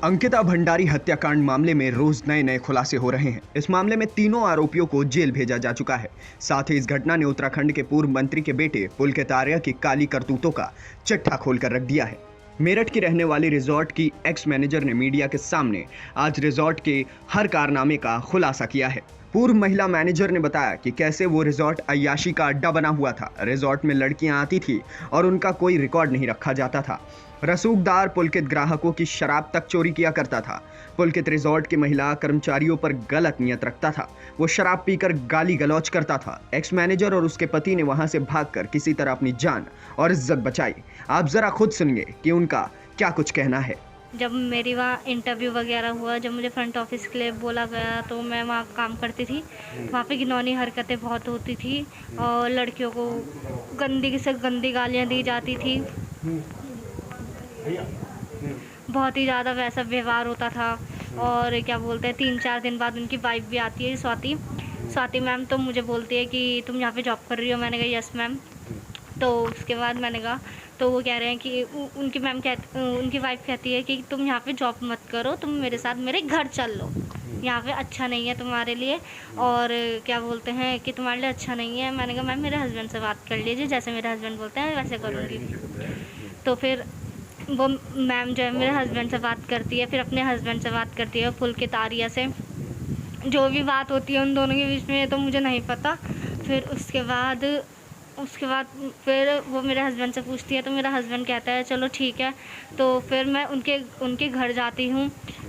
अंकिता भंडारी हत्याकांड मामले में रोज नए नए खुलासे हो रहे हैं। इस मामले में तीनों आरोपियों को जेल भेजा जा चुका है। साथ ही इस घटना ने उत्तराखंड के पूर्व मंत्री के बेटे पुलकित आर्या की काली करतूतों का चिट्ठा खोलकर रख दिया है। मेरठ की रहने वाली रिजॉर्ट की एक्स मैनेजर ने मीडिया के सामने आज रिजॉर्ट के हर कारनामे का खुलासा किया है। पूर्व महिला मैनेजर ने बताया कि कैसे वो रिजॉर्ट अय्याशी का अड्डा बना हुआ था। रिजॉर्ट में लड़कियां आती थी और उनका कोई रिकॉर्ड नहीं रखा जाता था। रसूखदार पुलकित ग्राहकों की शराब तक चोरी किया करता था। पुलकित रिजॉर्ट के महिला कर्मचारियों पर गलत नियत रखता था। वो शराब पीकर गाली गलौज करता था। एक्स मैनेजर और उसके पति ने वहां से भागकर किसी तरह अपनी जान और इज्जत बचाई। आप जरा खुद सुनिए कि उनका क्या कुछ कहना है। जब मेरी वहाँ इंटरव्यू वगैरह हुआ, जब मुझे फ्रंट ऑफिस के लिए बोला गया तो मैं वहाँ काम करती थी। वहाँ पे घिनौनी हरकतें बहुत होती थी और लड़कियों को गंदी से गंदी गालियाँ दी जाती थी। बहुत ही ज़्यादा वैसा व्यवहार होता था। और क्या बोलते हैं, 3-4 दिन बाद उनकी वाइफ भी आती है, स्वाति मैम, तो मुझे बोलती है कि तुम यहाँ पे जॉब कर रही हो। मैंने कहा यस मैम। तो उसके बाद मैंने कहा, तो वो कह रहे हैं कि उनकी वाइफ कहती है कि तुम यहाँ पे जॉब मत करो, तुम मेरे साथ मेरे घर चल लो, यहाँ पे अच्छा नहीं है तुम्हारे लिए। और क्या बोलते हैं कि तुम्हारे लिए अच्छा नहीं है। मैंने कहा मैम मेरे हस्बैंड से बात कर लीजिए, जैसे मेरे हस्बैंड बोलते हैं वैसे करूँगी। तो फिर वो मैम जो है मेरे हस्बैंड से बात करती है, फिर अपने हस्बैंड से बात करती है पुलकित आर्या से। जो भी बात होती है उन दोनों के बीच में तो मुझे नहीं पता। फिर उसके बाद फिर वो मेरे हस्बैंड से पूछती है, तो मेरा हस्बैंड कहता है चलो ठीक है। तो फिर मैं उनके घर जाती हूँ,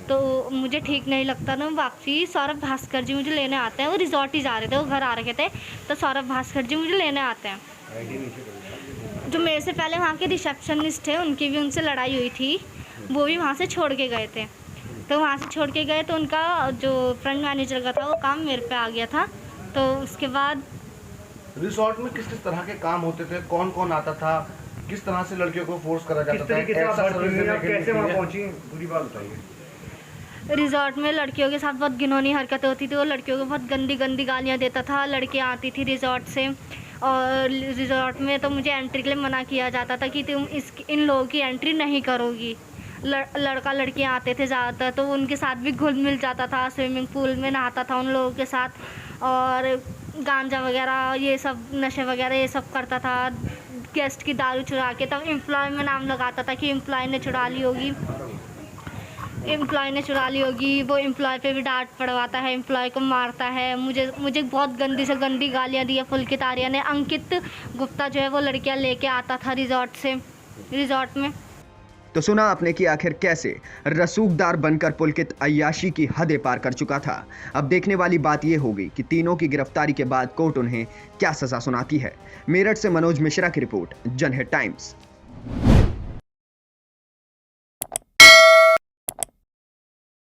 तो मुझे ठीक नहीं लगता ना। वापसी सौरभ भास्कर जी मुझे लेने आते हैं। वो रिजॉर्ट ही जा रहे थे, वो घर आ रखे थे, तो सौरभ भास्कर जी मुझे लेने आते हैं। जो मेरे से पहले वहाँ के रिसेप्शनिस्ट थे, उनकी भी उनसे लड़ाई हुई थी। वो भी वहाँ से छोड़ के गए थे। तो वहाँ से छोड़ के गए तो उनका जो फ्रंट मैनेजर का था वो काम मेरे पे आ गया था। तो उसके बाद रिसोर्ट में किस किस तरह के काम होते थे, कौन कौन आता था, किस तरह से लड़कियों को फोर्स करा जाता था, कैसे वहाँ पहुँची, पूरी बात बताइए। रिजॉर्ट में लड़कियों के साथ बहुत घिनौनी हरकतें होती थी। वो लड़कियों को बहुत गंदी गंदी गालियाँ देता था। लड़कियाँ आती थी रिजॉर्ट से, और रिजॉर्ट में तो मुझे एंट्री के लिए मना किया जाता था कि तुम इन लोगों की एंट्री नहीं करोगी। लड़का लड़कियाँ आते थे ज़्यादातर, तो उनके साथ भी घुल मिल जाता था। स्विमिंग पूल में नहाता था उन लोगों के साथ, और गांजा वगैरह ये सब नशे वगैरह ये सब करता था। गेस्ट की दारू चुरा के, तब एम्प्लॉय में नाम लगाता था कि एम्प्लॉय ने चुरा ली होगी, वो एम्प्लॉय पे भी डांट पड़वाता है, एम्प्लॉय को मारता है। मुझे बहुत गंदी से गंदी गालियाँ दी है पुलकित आर्या ने। अंकित गुप्ता जो है वो लड़कियाँ लेके आता था रिजॉर्ट में। तो सुना आपने कि आखिर कैसे रसूखदार बनकर पुलकित अय्याशी की हदें पार कर चुका था। अब देखने वाली बात यह होगी कि तीनों की गिरफ्तारी के बाद कोर्ट उन्हें क्या सजा सुनाती है। मेरठ से मनोज मिश्रा की रिपोर्ट, जनहित टाइम्स।